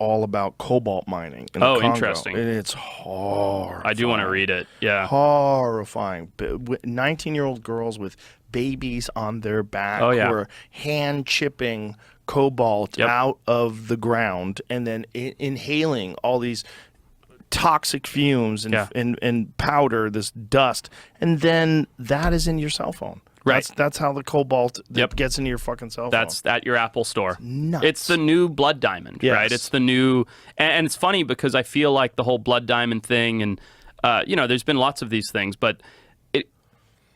all about cobalt mining in the Oh, Congo. interesting. And it's horrifying. I do want to read it. Yeah. Horrifying. 19-year-old girls with babies on their back Oh, yeah. who are hand chipping cobalt out of the ground and then inhaling all these toxic fumes and powder, this dust, and then that is in your cell phone. Right. That's how the cobalt gets into your fucking cell phone. That's at your Apple store. It's nuts. It's the new blood diamond, right? It's the new, and it's funny because I feel like the whole blood diamond thing, and there's been lots of these things, but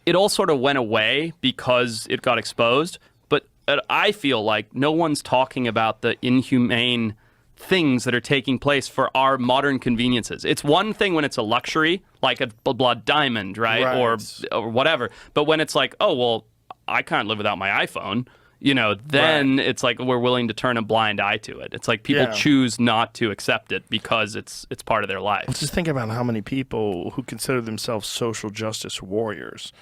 it all sort of went away because it got exposed. But I feel like no one's talking about the inhumane things that are taking place for our modern conveniences. It's one thing when it's a luxury, like a blood diamond, right? Or whatever. But when it's like, oh, well, I can't live without my iPhone, then it's like we're willing to turn a blind eye to it. It's like people choose not to accept it because it's part of their life. Just think about how many people who consider themselves social justice warriors,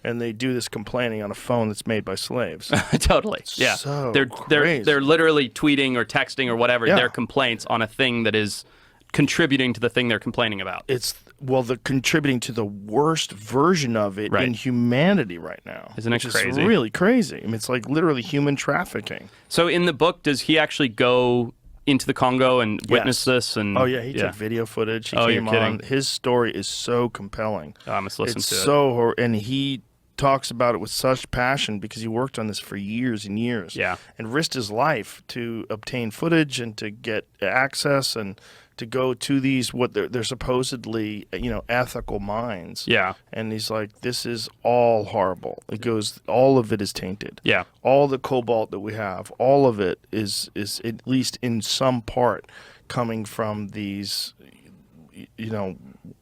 and they do this complaining on a phone that's made by slaves. Totally. Yeah. So they're literally tweeting or texting or whatever their complaints on a thing that is contributing to the thing they're complaining about. They're contributing to the worst version of it in humanity right now. Isn't it crazy? It's really crazy. I mean, it's like literally human trafficking. So in the book, does he actually go into the Congo and witness this? And he took video footage. He came on. His story is so compelling. I must listen to it. And he talks about it with such passion because he worked on this for years and years. Yeah. And risked his life to obtain footage and to get access and to go to these what they're supposedly ethical mines. Yeah. And he's like, this is all horrible. It goes, all of it is tainted. Yeah. All the cobalt that we have, all of it is at least in some part coming from these,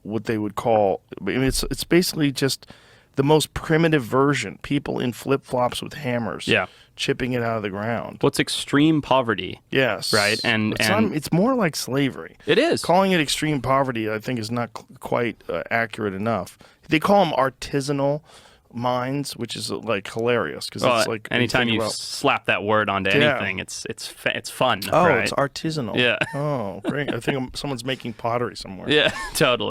what they would call. I mean, it's basically just the most primitive version. People in flip-flops with hammers. Yeah. Chipping it out of the ground. What's extreme poverty? Yes. Right? And it's more like slavery. It is. Calling it extreme poverty, I think, is not quite accurate enough. They call them artisanal mines, which is like hilarious because it's like anytime you slap that word onto anything, it's fun. Oh, right? It's artisanal. Yeah. Oh, great. I think someone's making pottery somewhere. Yeah, totally.